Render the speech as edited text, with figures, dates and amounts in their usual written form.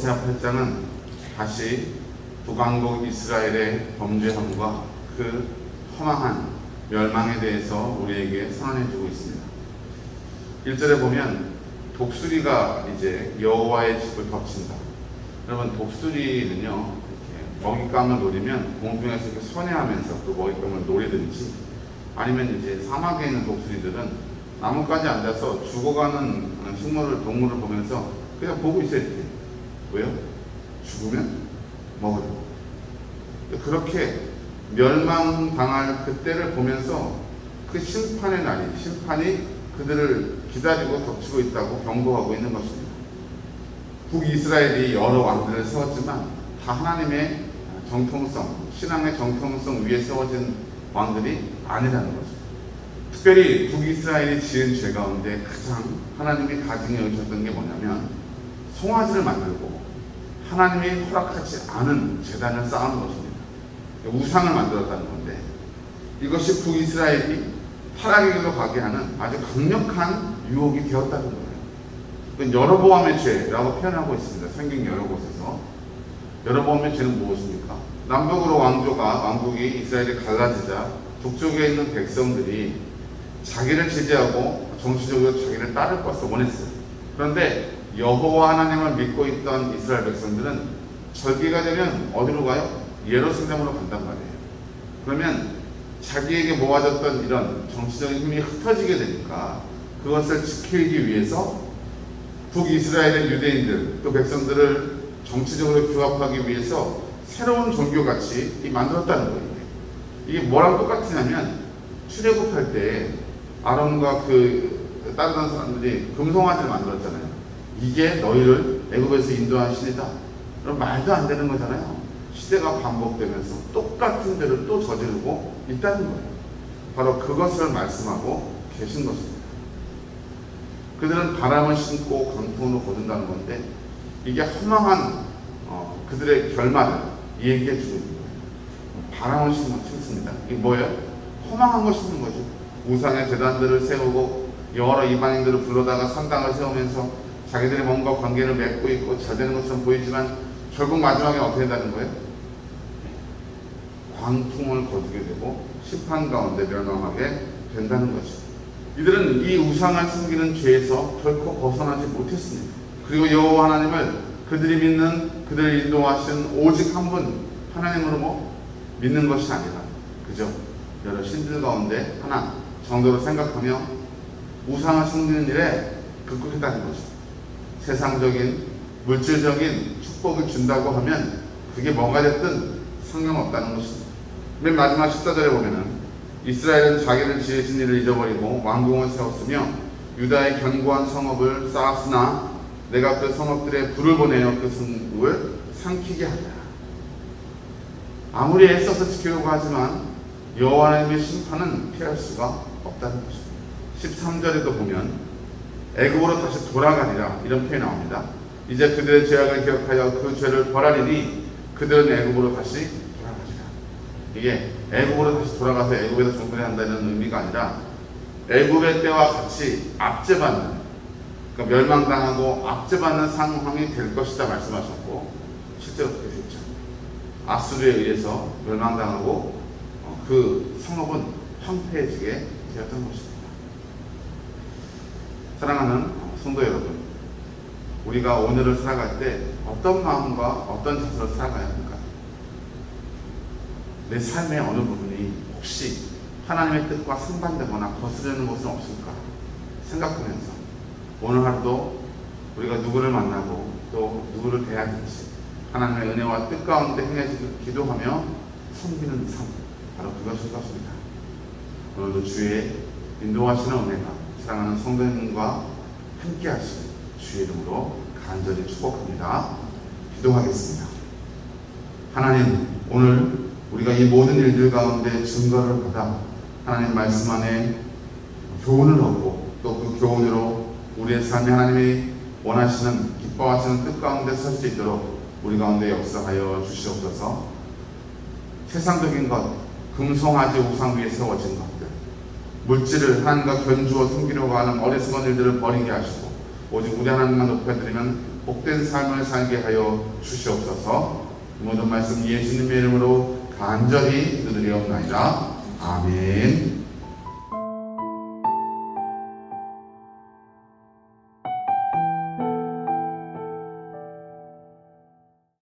호세아 8장은 다시 북왕국 이스라엘의 범죄함과 그 허망한 멸망에 대해서 우리에게 선언해주고 있습니다. 1절에 보면 독수리가 이제 여호와의 집을 덮친다. 여러분, 독수리는요, 이렇게 먹잇감을 노리면 공중에서 이렇게 선회하면서 그 먹잇감을 노리든지, 아니면 이제 사막에 있는 독수리들은 나뭇가지에 앉아서 죽어가는 식물을, 동물을 보면서 그냥 보고 있어야 돼. 왜요? 죽으면 먹으려고. 그렇게 멸망당할 그때를 보면서 그 심판의 날이, 심판이 그들을 기다리고 덮치고 있다고 경고하고 있는 것입니다. 북이스라엘이 여러 왕들을 세웠지만 다 하나님의 정통성, 신앙의 정통성 위에 세워진 왕들이 아니라는 거죠. 특별히 북이스라엘이 지은 죄 가운데 가장 하나님이 가증히 여기셨던 게 뭐냐면, 송아지를 만들고 하나님이 허락하지 않은 제단을 쌓은 것입니다. 우상을 만들었다는 건데, 이것이 북이스라엘이 타락의 길로 가게 하는 아주 강력한 유혹이 되었다는 거예요. 여로보암의 죄라고 표현하고 있습니다. 성경 여러 곳에서. 여로보암의 죄는 무엇입니까? 남북으로 왕국이 이스라엘이 갈라지자 북쪽에 있는 백성들이 자기를 지지하고 정치적으로 자기를 따를 것을 원했어요. 그런데 여호와 하나님을 믿고 있던 이스라엘 백성들은 절기가 되면 어디로 가요? 예루살렘으로 간단 말이에요. 그러면 자기에게 모아졌던 이런 정치적인 힘이 흩어지게 되니까 그것을 지키기 위해서 북이스라엘의 유대인들, 그 백성들을 정치적으로 규합하기 위해서 새로운 종교같이 만들었다는 거예요. 이게 뭐랑 똑같으냐면, 출애굽할 때 아론과 그 따르던 사람들이 금송아지를 만들었잖아요. 이게 너희를 애굽에서 인도한 신이다. 그럼 말도 안 되는 거잖아요. 시대가 반복되면서 똑같은 죄를 또 저지르고 있다는 거예요. 바로 그것을 말씀하고 계신 것입니다. 그들은 바람을 신고 강풍으로 거둔다는 건데, 이게 허망한 그들의 결말을 얘기해 주고 있는 거예요. 바람을 신습니다. 이게 뭐예요? 허망한 걸 심는 거죠. 우상의 제단들을 세우고 여러 이방인들을 불러다가 산당을 세우면서 자기들이 뭔가 관계를 맺고 있고 잘 되는 것처럼 보이지만 결국 마지막에 어떻게 된다는 거예요? 광풍을 거두게 되고 심판 가운데 멸망하게 된다는 거죠. 이들은 이 우상을 숨기는 죄에서 결코 벗어나지 못했습니다. 그리고 여호와 하나님을 그들이 믿는, 그들을 인도하신 오직 한 분 하나님으로 믿는 것이 아니라 그저 여러 신들 가운데 하나 정도로 생각하며 우상을 숨기는 일에 급급했다는 거죠. 세상적인 물질적인 축복을 준다고 하면 그게 뭐가 됐든 상관없다는 것입니다. 맨 마지막 14절에 보면은 이스라엘은 자기를 지으신 일을 잊어버리고 왕궁을 세웠으며 유다의 견고한 성읍을 쌓았으나 내가 그 성읍들에 불을 보내어 그 성읍을 삼키게 하리라. 아무리 애써서 지키려고 하지만 여호와 하나님의 심판은 피할 수가 없다는 것입니다. 13절에도 보면 애굽으로 다시 돌아가리라 이런 표현이 나옵니다. 이제 그들의 죄악을 기억하여 그 죄를 벌하리니 그들은 애굽으로 다시 돌아가리라. 이게 애굽으로 다시 돌아가서 애굽에서 종살이 한다는 의미가 아니라 애굽의 때와 같이 압제받는, 그러니까 멸망당하고 압제받는 상황이 될 것이다 말씀하셨고, 실제로 그렇게 됐죠. 아수르에 의해서 멸망당하고 그 성읍은 황폐해지게 되었던 것입니다. 사랑하는 성도 여러분, 우리가 오늘을 살아갈 때 어떤 마음과 어떤 자세로 살아가야 합니까? 내 삶의 어느 부분이 혹시 하나님의 뜻과 상반되거나 거스르는 것은 없을까 생각하면서 오늘 하루도 우리가 누구를 만나고 또 누구를 대해야 할지 하나님의 은혜와 뜻 가운데 행해지길 기도하며 섬기는 삶, 바로 그것일 것입니다. 오늘도 주의 인도하시는 은혜가 사랑하는 성도님과 함께 하시는 주의 이름으로 간절히 축복합니다. 기도하겠습니다. 하나님, 오늘 우리가 이 모든 일들 가운데 증거를 받아 하나님 말씀 안에 교훈을 얻고 또 그 교훈으로 우리의 삶에 하나님이 원하시는 기뻐하시는 뜻 가운데 설 수 있도록 우리 가운데 역사하여 주시옵소서. 세상적인 것, 금송아지 우상 위에 세워진 것들, 물질을 하나님과 견주어 숨기려고 하는 어리석은 일들을 버리게 하시고 오직 우리 하나님만 높여드리면 복된 삶을 살게 하여 주시옵소서. 모든 말씀 예수님의 이름으로 간절히 드리옵나이다. 아멘.